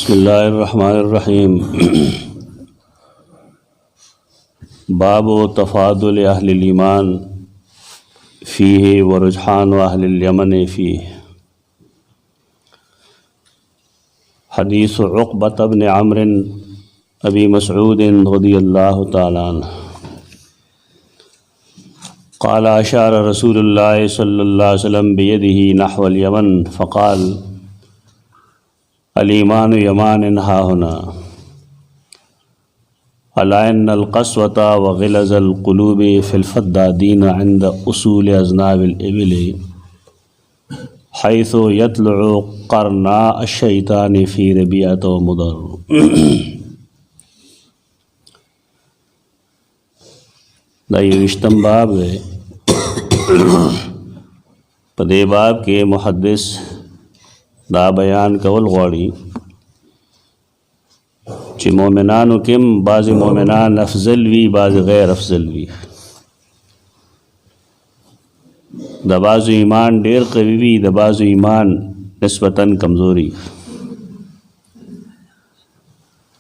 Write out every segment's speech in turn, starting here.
بسم الله الرحمن الرحيم باب تفاضل أهل الإيمان فيه ورجحان أهل اليمن فيه. حديث عقبة بن عمرو أبي مسعود رضي الله تعالى عنه قال أشار رسول الله صلى الله عليه وسلم بيده نحو اليمن فقال الإيمان يمان ها هنا ألا إن القسوة وغلظ القلوب في الفدادين عند أصول أذناب الإبل حيث يطلع قرناء الشيطان في ربيعة ومضر. دا یوشتم باب ہے. پدے باب کے محدث دا بیان کول غواړي چې مؤمنانو کم بعض مؤمنان افضل وی بعض غیر افضل وی. د بعض ایمان ډیر قوي وی د بعض ایمان نسبتاً کمزوري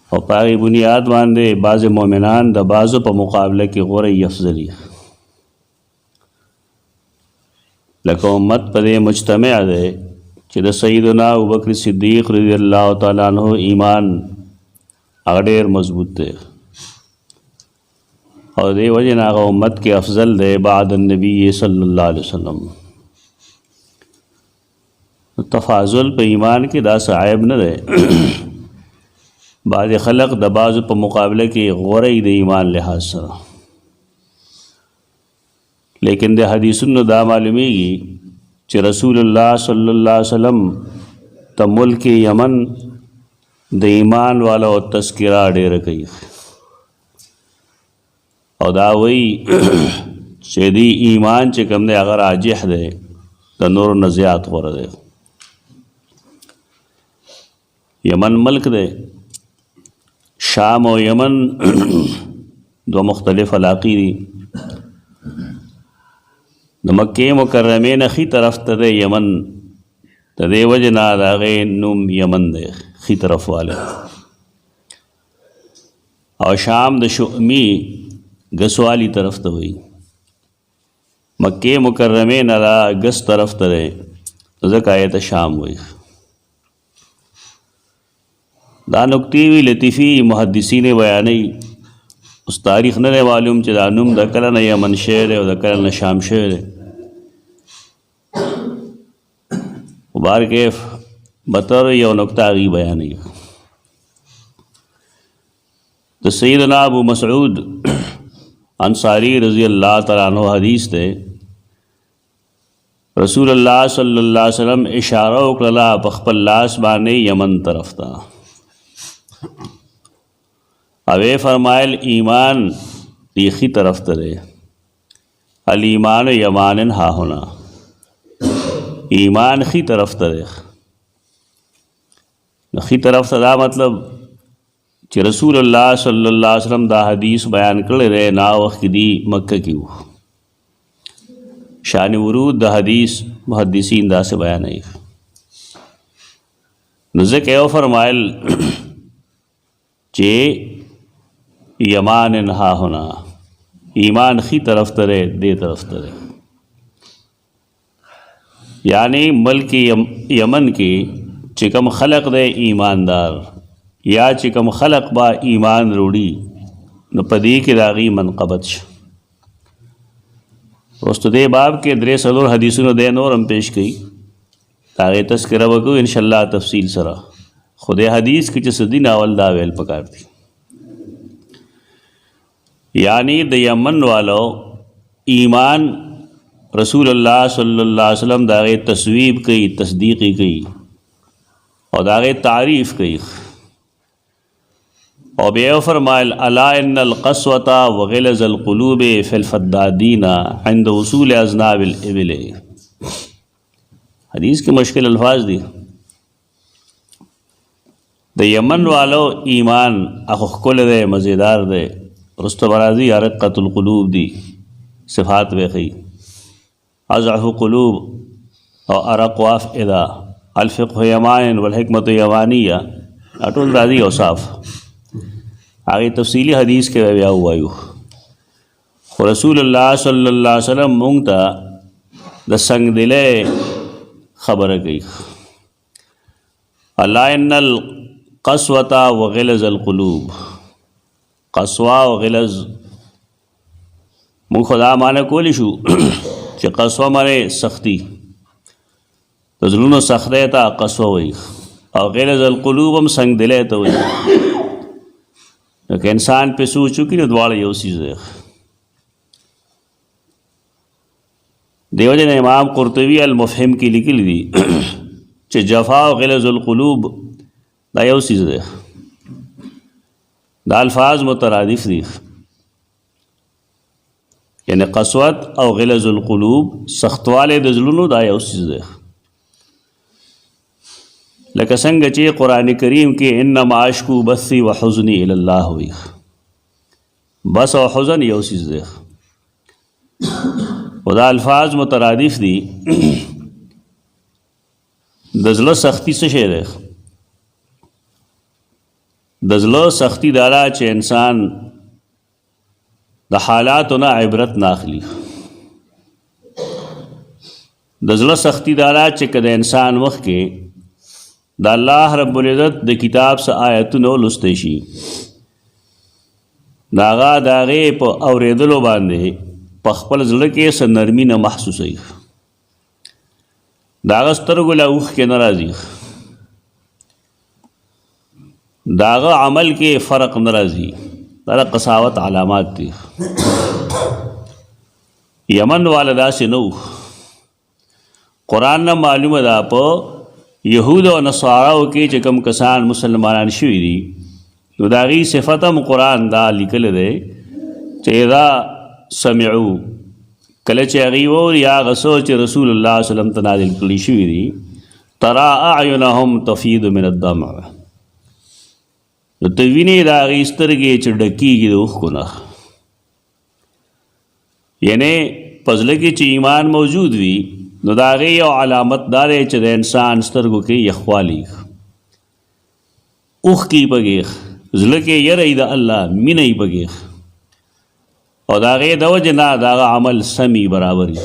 او پای بنیاد باندې بعض مؤمنان د بعضو په مقابله کې غوره افضلی لکه امت پر مجتمع ده چې د سیدنا ابوبکر صدیق رضی الله تعالی عنہ ایمان هغه ډیر مضبوط دی او دی وجه هغه امت کې افضل دی بعد النبی صلی الله علیه وسلم. تفاضل په ایمان کې دا عیب نه دی. بعض خلق د بعض په مقابله کې غوره د ایمان لحاظ سره، لیکن د حدیثونو دا معلومیږي چې رسول الله صلی الله علیه وسلم ته ملک یمن د ایمان والو تذکرہ ډېر کوي او دا وی چې دی ایمان چې کوم دی هغه راجح دی د نور نه زیات غوره دی. یمن ملک دی، شام او یمن دو مختلف علاقې دي. د مکې مکرمې نه خي طرف ته د یمن د دې وجه نه د هغې نوم یمن دی، خي طرف والی. او شام د شؤمي ګسوالي طرف ته وایي. مکې مکرمې نه را ګس طرف ته دی، ځکه یې ته شام وایي. دا نکتې وی لطیفي محدثین بیانوي، اوس تاریخ نه دی معلوم چې دا نوم د کله نه یمن شوی دی او د کله نه شام شوی دی. بار کیف بطور یو نکتہ غی بیانی تو سیدنا ابو مسعود انصاری رضی اللہ تعالیٰ عنہ حدیث دے رسول اللہ صلی اللہ علیہ وسلم اشارہ وکړه په خپل لاس باندې یمن طرف ته اوے فرمایل ایمان دیخی طرف ته دی. الایمان یمان ها هنا، ایمان خی طرف ته دی. خی طرف ته دا مطلب چې رسول الله صلی الله علیه وسلم دا حدیث بیان کړی دی نا وخت دی مکه کې وو. شان ورود د حدیث محدثین دا سے بیانوي. نو ځکه یو فرمایل چې یمان ها هنا، ایمان خی طرف ته دی دې طرف ته دی. یعنی ملک یمن کې چې کوم خلق دی ایماندار یا چې کوم خلق با ایمان روړي نو پدې کې راغي منقبت شه. وروسته دې باب کې درې څلور حدیثونو د نور هم پیش کړي، هغه تذکرہ وکړو ان شاء الله تفصیل سره. خدای حدیث کې چې سدي ناول دا ویل پکار دي. یعنی د یمن والو ایمان رسول اللہ صلی اللہ علیہ وسلم داغے تصویب کی، تصدیقی کی اور داغے تعریف کی. اور بے فرمائل الا ان القسوة وغلظ القلوب فی الفدادین عند اصول اذناب الابل. حدیث کے مشکل الفاظ دی. د یمن والو ایمان اخو کل دے مزیدار دے، رست برازی عرقت القلوب دی صفات ویخی. اضعف قلوب او ارق وافئدہ الفقه یمان والحکمت یمانیہ ټول راځي اوصاف هغه تفصیلی حدیث کې بیا وایو. خو رسول الله صلی الله علیه وسلم مونږ ته د څنګ دلې خبره کوي. الا ان القسوة وغلظ القلوب، قسوه او غلظ مونږ خدا معنی کولی شو چې قسوه معنی سختی، د زړونو سختۍ ته قسوه وایي، او غلظ القلوب هم څنګ دلې ته وایي. نو که انسان پې سوچ وکړي نو دواړه یو څیز دی. دیو جن امام قرطبی المفہم کی لیکلی دی چې جفا او غلظ القلوب دا یو څیز دی، دا الفاظ مترادف دي. یعنی قسوت او غلظ القلوب سختواله د زړونو دا یو څیز دی. لکه څنګه چې قرآن کریم کې انما اشکو بثی و حزنی الی الله وی، بس او حزن یو څیز دی. خدا الفاظ مترادف دي. د زړه سختی څه شی دی؟ د زړه سختی دا ده چې انسان د حالاتو نه عبرت نه اخلي. د زړه سختی دا ده چې که د انسان مخ کې د الله رب العزت د کتاب څه آیتونه ولوستی شي، د هغه د هغې په اورېدلو باندې په خپل زړه کې څه نرمي نه محسوسوي، د هغه سترګو له اوښکې نه راځي، د هغه عمل کې فرق نه راځي. دا د قساوت علامات دي. یمن والا داسې نه و. قرآن نه معلومه ده په یهود او نصاراو کې چې کوم کسان مسلمانان شوي دي نو د هغې صفت هم قرآن دا لیکلی دی چې اذا سمعو، کله چې هغې واوري هغه څه چې رسول الله صلی الله علیه وسلم ته نازل کړي شوي دي، ترى اعینهم تفیض من الدمع، نو ته وینې د هغې سترګې چې ډکېږي د اوښکو نه. یعنې په زړه کې چې ایمان موجود وي نو د هغې یو علامت دا دی چې د انسان سترګو کې یخوالی، اوښکې پکې، زړه کې یره د الله، مینه یې پکې، او د هغې د وجې نه د هغه عمل سمي برابر وي.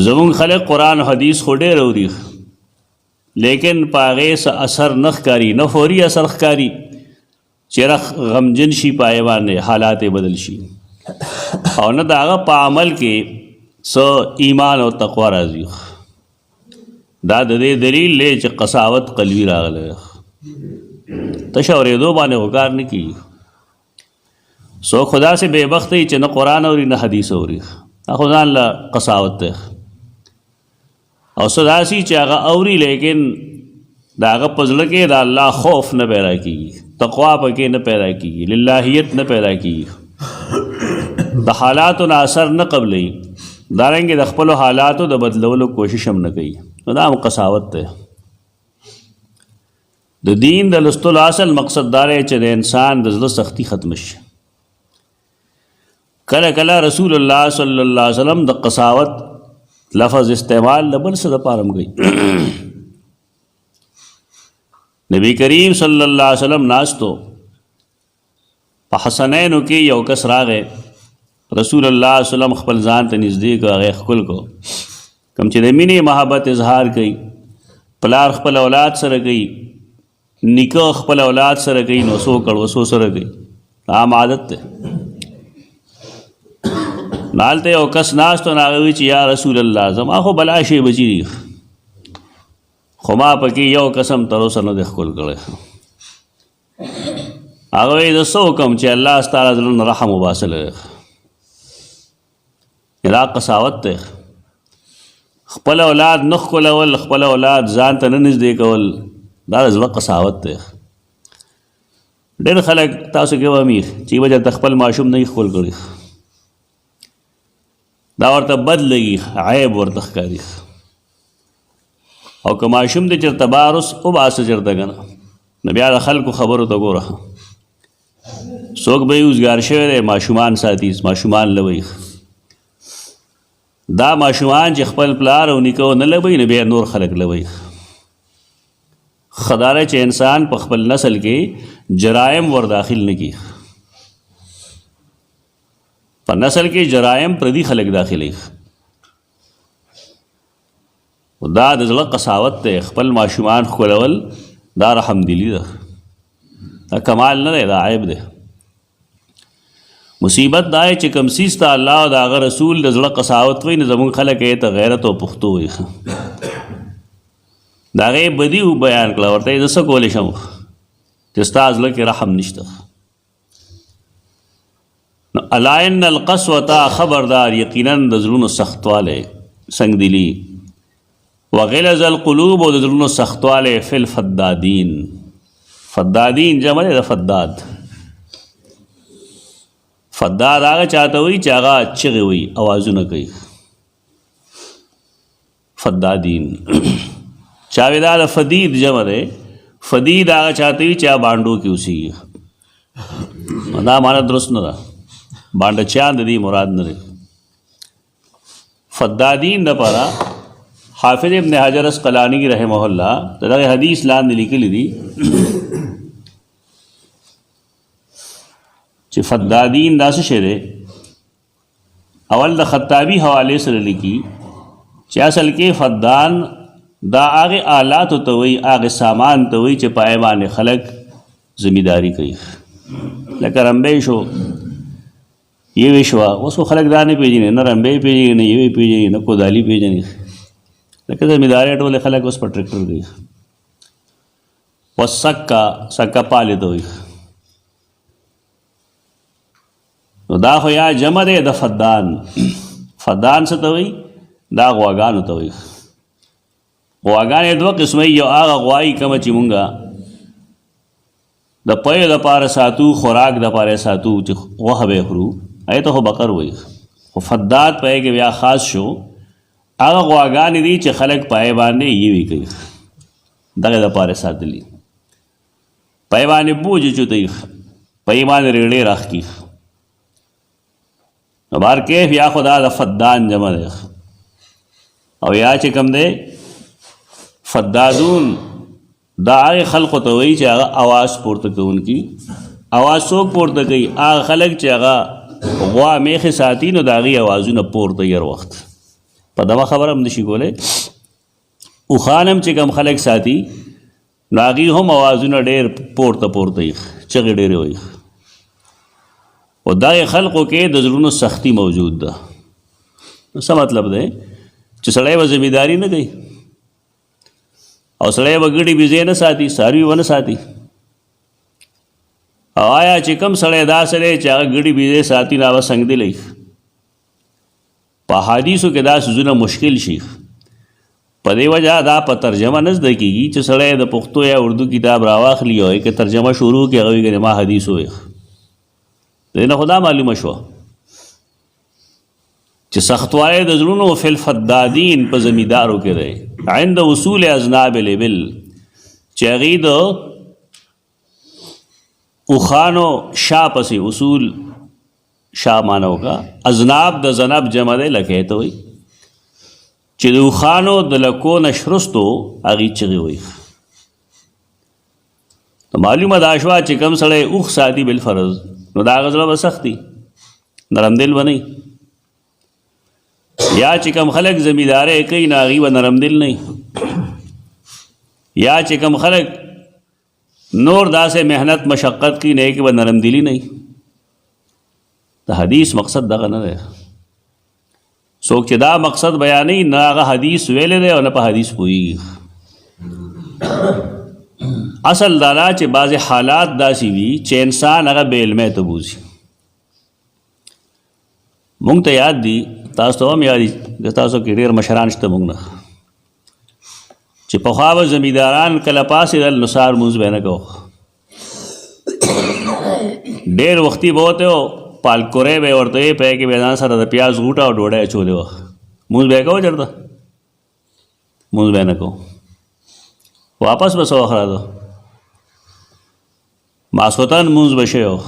زمونږ خلک قرآن و حدیث خو ډېر اوري لیکن په هغې څه اثر نه ښکاري، نه فوري اثر ښکاري چې غمجن شي په هغې باندې، حالات یې بدل شي، او نه د هغه په عمل کې څه ایمان او تقوا راځي. دا د دې دلیل دی چې قساوت قلبي راغلی، تش اورېدو باندې خو کار نه کېږي. څوک خو داسې بې بخته وي چې نه قرآن اوري نه حدیث اوري، دا خو ځان له قساوت دی. او څه داسې چې هغه اوري لیکن د هغه په زړه کې د الله خوف نه پیدا کېږي، تقوا پکې نه پیدا کېږي، للهیت نه پیدا کېږي، د حالاتو نه اثر نه قبلوي، دارنګې د خپلو حالاتو د بدلولو کوشش هم نه کوي. نو دا هم قساوت دی. د دین د لوستلو اصل مقصد دا دی چې د انسان د زړه سختی ختم شي. کله کله رسول الله صلی الله علیه وسلم د قساوت لفظ استعمال د بل څه دپاره هم کوي. نبی کریم صلی الله علیه وسلم ناستو، په حسنینو کې یو کس راغی، رسول الله صلی الله علیه وسلم خپل ځان ته نږدې کړ، هغې ښکل کو. کوم چې د مینې محبت اظهار کوي، پلار خپل اولاد سره کوي، نیکه خپل اولاد سره کوي، نو څو کړوسو سره کوي، عام عادت دی. نالته یو کس ناستو، هغه وایي چې یا رسول الله زما خو بلا شی بچي دي، خو ما پکې یو قسم تر اوسه نه دی ښکل کړی. هغه وایي زه څه وکړم چې الله ستا زړه نه رحم وباسلی. دا قساوت دی. خپل اولاد نه ښکلول، خپل اولاد ځان ته نه نږدې کول، دا د زړه قساوت دی. ډېر خلک تاسو کې وامي چې به چېرته خپل ماشوم نه یې ښکل کړي، دا ورته بد لګي، عیب ورته ښکاري. او که ماشوم دی چېرته بار اوس وباسه چېرته که نه، نو بیا د خلکو خبرو ته ګوره، څوک به یې اوزګار شوی دی ماشومان ساتي، ماشومان لوی. دا ماشومان چې خپل پلار او نیکه نه لوی، نو بیا نور خلک لوی. خداره چې انسان په خپل نسل کې جرایم ور داخل نه کی، په نسل کې جرایم پردي خلک داخلي، دا د زړه قساوت دی. خپل ماشومان ښکلول دا رحم دلی ده، دا کمال نه دی، دا عیب دی. مصیبت دا چې کوم څیز ته الله او د هغه رسول د زړه قساوت وایي نو زمونږ خلک یې ته غیرت او پښتو وایي. د هغې بدي بیان کړه، ورته یې زه څه کولی شم چې ستا زړه کې رحم نشته. نو الا ان القسوة، خبردار یقینا د زړونو سختوالی، سنگ دلی، وغلظ القلوب، او د زړونو سختوالی فی الفدادین. فدادین جمع دی د فداد. فداد هغه چاته وایي چې هغه چغې وایي، اوازونه کوي، فدادین. چاوی دا فدید جمع دی، فدید هغه چاته وایي چې هغه بانډو کې اوسېږي. دا معنی درست نه ده، بانډه چیان د دې مراد نه دی. فدادین دپاره حافظ ابن حجر اسقلانی رحمه الله د دغه حدیث لاندې لیکلی دي چې فدادین دا څه شی دی. اول د خطابی حوالې سره لیکي چې اصل کې فدان دا هغې آلاتو ته وایي، هغې سامان ته وایي چې پای باندې خلک ذمېداري کوي. لکه رمبی شو، یوې شوه، اوس خو خلک دا نه پېژني، نه رمبی پېژني، نه یوې پېژني، نه کودالي پېژني. لکه ذمېداري ټولې خلک اوس په ټریکټر کوي. وسکه، سکه پالې ته وایي. نو دا خو یا جمع دی د فدان. فدان څه ته وایي؟ دا غواګانو ته وایي. غواګانې دوه قسمه، یو هغه غوایي کومه چې مونږه د پیو دپاره ساتو، خوراک دپاره ساتو چې غوښه به یې خورو، هغې ته خو بقر وایي. خو فداد په هغې کې بیا خاص شو، هغه غواګانې دي چې خلک په هغې باندې یوې کوي، دغې دپاره ساتلي، په هغې باندې بوج چوتوي، په هغې باندې ریړې راخکي. نو بهر کیف یا خو دا د فدان جمع دی، او یا چې کوم دی فدادون دا هغې خلقو ته وایي چې هغه اواز پورته کوونکي. اواز څوک پورته کوي؟ هغه خلک چې هغه غوا میخې ساتي، نو د هغې اوازونه پورته هر وخت. په دغه خبره هم نشي کولی. اوښان هم چې کوم خلک ساتي نو هغې هم اوازونه ډېر پورته پورته وي، چغې ډېرې وایي. او دغې خلقو کې د زړونو سختی موجود ده. نو څه مطلب دی؟ چې سړی به ذمېداري نه کوي، او سړی به ګډې بېزې نه ساتي، څاروي به نه ساتي. او آیا چې کوم سړی داسې دی چې هغه ګډې بېزې ساتي نو هغه سنګدلی؟ په حدیثو کې دا څیزونه مشکل شي. په دې وجه دا په ترجمه نه زده کېږي چې سړی د پښتو یا اردو کتاب راواخلي او که ترجمه شروع کړي، هغه وایي که ما حدیث ووایي. دې نه خو دا معلومه شوه چې سختوالی د زړونو فی الفدادین په زمیندارو کې دی. عند وصول اذناب الابل، چې هغې د اوښانو شا پسې، اصول شا معنی وکړه، اذناب د ذنب جمع دی، لکۍ ته وایي، چې د اوښانو د لکو نه شرستو هغې چغې وایي. معلومه دا شوه چې کوم سړی اوښ ساتي بالفرض نو د هغه زړه به سخت وي، نرم دل به نه وي. یا چې کوم خلک زمیندارۍ کوي نو هغوی به نرم دل نه وي. یا چې کوم خلک نور داسې محنت مشقت کوي نه کې به نرم دلی نه وي. د حدیث مقصد دغه نه دی. څوک چې دا مقصد بیانوي نه هغه حدیث ویلی دی او نه په حدیث پوهېږي. اصل دا دا چې بعضې حالات داسې وي چې انسان هغه بې علمۍ ته بوځي. مونږ ته یاد دي، تاسو ته هم یاد دي، د تاسو کې ډېر مشران شته مونږ نه، چې پخوا به زمینداران کله پاڅېدل نو سهار لمونځ به یې نه کوه، ډېر وختي به وته و، پالکوری به یې ورته ویې، په هغې کې به یې ځان سره د پیاز غوټه او ډوډۍ اچولې وه. لمونځ به یې کوه چېرته؟ لمونځ به یې نه کوه. واپس به څه وخت راته ماسخوتن لمونځ به شوی و.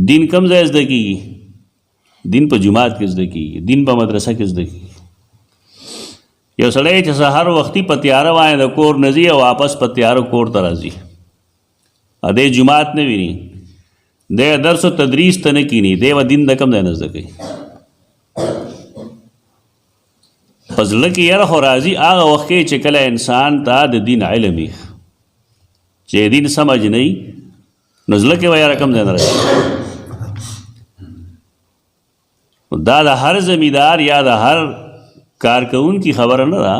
دین کوم ځای زده کېږي؟ دین په جومات کې زده کېږي، دین په مدرسه کې زده کېږي. یو سړی چې سهار وختي په تیاره باندې د کور نه ځي او واپس په تیاره کور ته راځي، دی جماعت نه ویني، دی درس و تدریس ته نه کیني، دی به دین د کم ځای نه زده کوي. په زړه کې یره خو راځي هغه وخت کې چې کله انسان ته د دین علم وي، چې دین سمجھ نه وي نو زړه کې به یاره کم ځای نه راځي. دا د هر زمیندار یا د هر کارکوونکي خبره نه ده،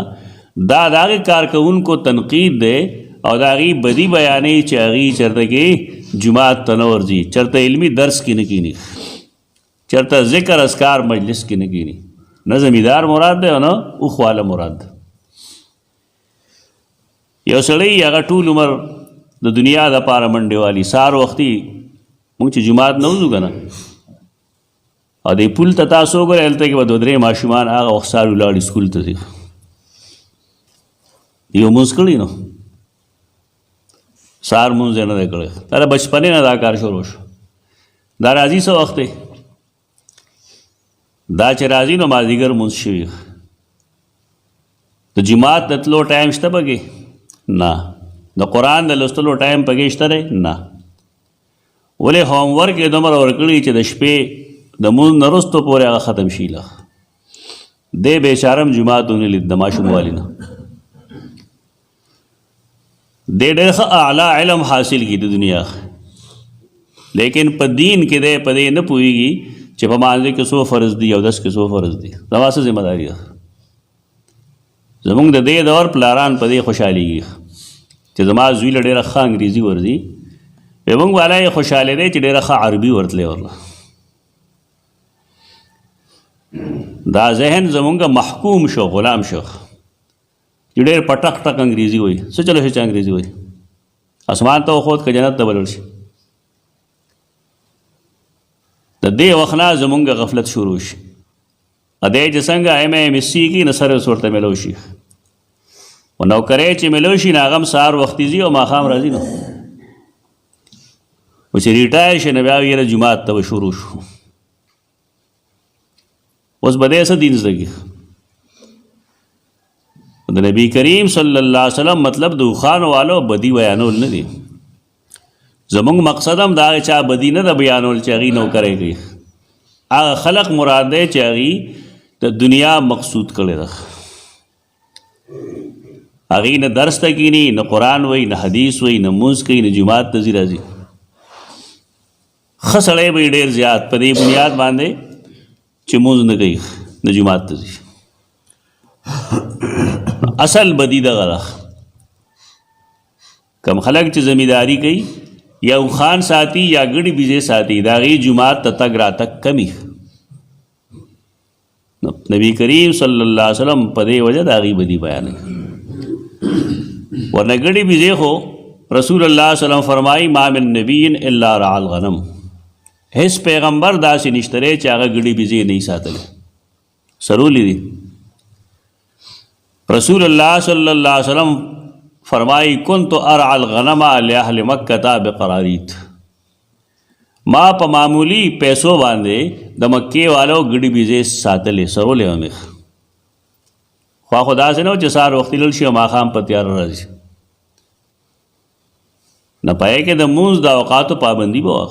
دا د هغې کارکوونکو تنقید دی او د هغې بدي بیانوي چې هغې چېرته کې جماعت ته نه ورځي، چېرته علمي درس کې نه کیني، چېرته ذکر اذکار مجلس کې نه کیني. نه زمیندار مراد دی او نه اوخواله مراد دی. یو سړی هغه ټول عمر د دنیا دپاره منډې والي، سهار وختي موږ چې جماعت نه وځو که نه، او دی پول ته تاسو وګورئ هلته کې به دوه درې ماشومان هغه وخت سهار ولاړ سکول ته ځي، یو مونځ کړي نو سهار مونځ یې نه دی کړی، دا د بچپنې نه دا کار شروع شو. دا راځي څه وخت دی؟ دا چې راځي نو مازدیګر مونځ شوي. د جماعت د تلو ټایم شته پکې؟ نه. د قرآن د لوستلو ټایم پکې شته دی؟ نه. ولې هوم ورک یې دومره ورکړي چې د شپې د مونځ نه وروسته پورې هغه ختم شي. دی بېچاره هم جماعت ونه لید د ماشوم والي نه. دی ډېر ښه اعلی علم حاصل کړي د دنیا، لیکن په دین کې دی په دې نه پوهېږي چې په مانځه کې څو فرض دي او 10 کې څو فرض دي. زما څه ذمه داري ده؟ زمونږ د دې دور پلاران په دې خوشحالېږي چې زما زوی له ډېره ښه انګریزي ورځي، په موږ والا یې خوشحاله دی چې ډېره ښه عربي ورتلی ورله. دا ذهن زمونږ محکوم شو، غلام شو، چې ډېر پټک ټک انګریزي وایي. څه چلو شي چې انګریزي وایي؟ اسمان ته وخوت که جنت ته به لاړ شي. د دې وخت نه زمونږ غفلت شروع شي. دی چې څنګه MSc کي نه سروس ورته میلو شي، او نوکری چې میلو شي نو هغه هم سهار وختي ځي او ماښام راځي. نو او چې ریټایر شي نو بیا یې جماعت ته به شروع شو. اوس به دی څه دین زده کړي؟ د نبی کریم صلی الله علیه وسلم مطلب د اوښانو والو بدي بیانول نه دي. زمونږ مقصد هم د هغې چا بدي نه ده بیانول چې هغې نوکری کوي. هغه خلق مراد دی چې هغې د دنیا مقصود کړی ده، هغې نه درس ته کیني، نه قرآن وایي، نه حدیث وایي، نه مونځ کوي، نه جماعت ته ځي راځي. ښه سړی به یې ډېر زیات په دې بنیاد باندې چې مونځ نه کوي، نه جماعت ته ځي. اصل بدي دغه ده. کم خلک چې زمینداری کوي یا اوښان ساتي یا ګړي بیزې ساتي، د هغې جومات ته تګ راتګ کمی. نبی کریم صلی الله علیه وسلم په دې وجه د هغې بدي بیانوي. ورنه ګړي بیزې خو رسول الله صلی الله علیه وسلم فرمایي ما من نبی الا رعى الغنم، هیڅ پیغمبر داسې نشته دی چې هغه ګړي بیزې نه ساتلی، سرولی دي. رسول الله صلی الله علیه وسلم فرمائی کنت ارعى الغنم لاهل مکہ بقراریت، ما په معمولی پیسو باندې د مکې والو ګډي بیزې ساتلې سرولې ومې. خوا خو داسې نه و چې سهار وختي لاړ شي او ماښام په تیاره راځي. نه په هغې کې د مونځ د اوقاتو پابندي به وه،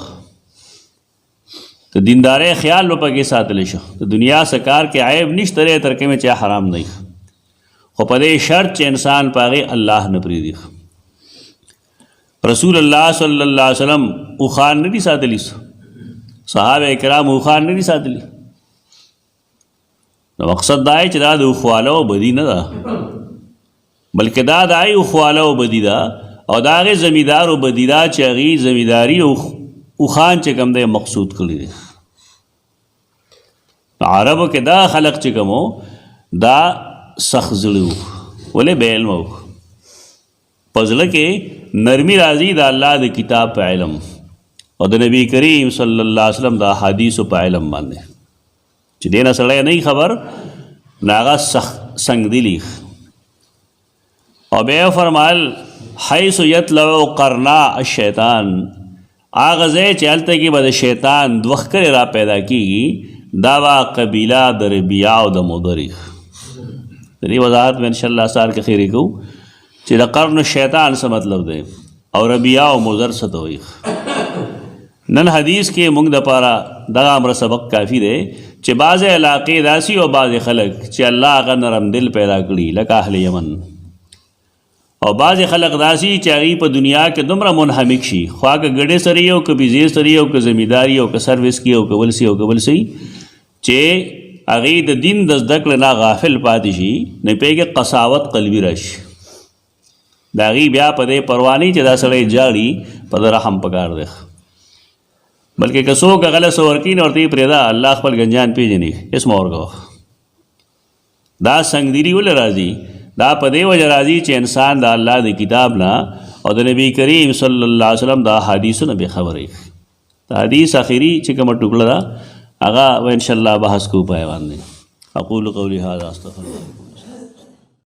د دیندارۍ خیال به پکې ساتلی شو. د دنیا څه کار کې عیب نشته دی تر کومې چې حرام نه وي، خو په دې شرط چې انسان په هغې الله نه پرېږدي. رسول الله صلی الله علیه وسلم اوښان نه دي ساتلي، صحابه کرام اوښان نه دي ساتلي. نو مقصد دا چې دا د اوښوالو بدي نه ده، بلکې دا د هغې اوښوالو بدي ده او د هغې زمیندارو بدي ده چې هغې زمینداري اوښان چې کوم دی مقصود کړي دي. عربو کې دا خلق چې کوم دا سخت زړه وو، ولې بې علمه وو. په زړه کې نرمي راځي د الله د کتاب په علم او د نبی کریم صلی الله علیه وسلم د احادیثو په علم باندې. چې دې نه سړی نه خبر نو هغه سخت سنګدلي. او بیا فرمایل حیث یطلع قرنا الشیطان، هغه ځای چې هلته کې به د شیطان دوښکرې را پیدا کېږي، دا به قبیله د ربیعه او د مضر. د دې وضاحت به انشاءالله سار کې خیرې کوو چې د قرن الشیطان څه مطلب دی او ربیع او مضر څه ته وایي. نن حدیث کې موږ دپاره دغه امر سبق کافي دی چې بعضې علاقې داسي او بعضې خلک چې الله هغه نرم دل پیدا کړي لکه اهل یمن، او بعضې خلک داسي چې هغوی په دنیا کې دومره منحمک شي، خوا که ګډې سره یې او که بیزې سره یې او که زمینداري او که سروس کې او که بل سي او که بل سي، چې هغوی د دین د زده کړې نه غافل پاتې شي، نه پوهېږي قساوت قلبي راشي. د هغوی بیا په دې پروا نه چې دا سړی جاړي، په ده رحم پکار دی. بلکې که څوک هغه څه ورکوي نو ورته یې پرېږده، الله خپل ګنجان پېژني، هېڅ مه ورکوه. دا سنګدلي ولې راځي؟ دا په دې وجه راځي چې انسان د الله د کتاب نه او د نبی کریم صلی الله علیه وسلم د حدیثو نه بې خبره وي. د حدیث اخري چې کومه ټوکړه ده هغه به انشاءالله بحث کوو په حیوان دی. اقول قولي هذا استغفر الله.